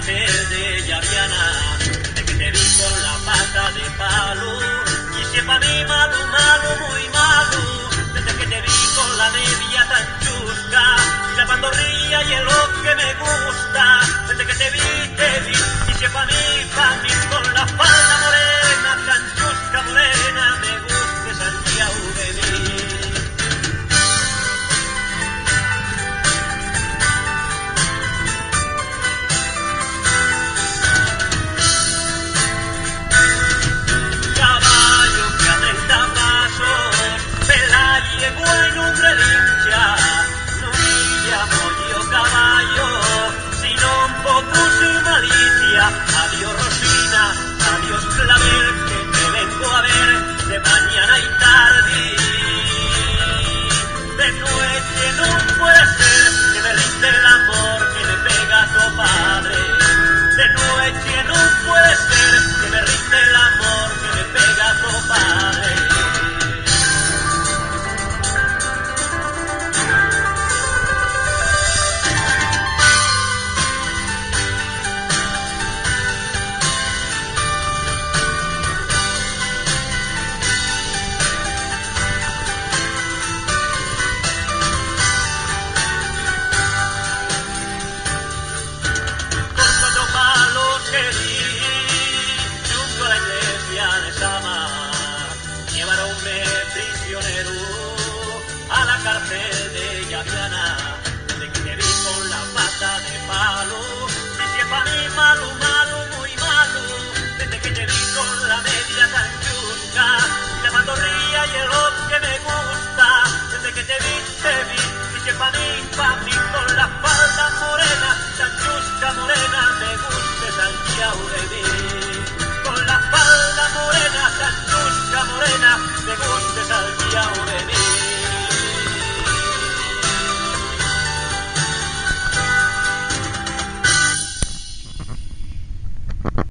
cartel de Llaviana, desde que te vi con la pata de palo. Y si es pa' mí malo, malo, muy malo, desde que te vi con la nevia tan chusca, y la pantorrilla y el lo que me gusta, desde que te vi, y si es pa' mí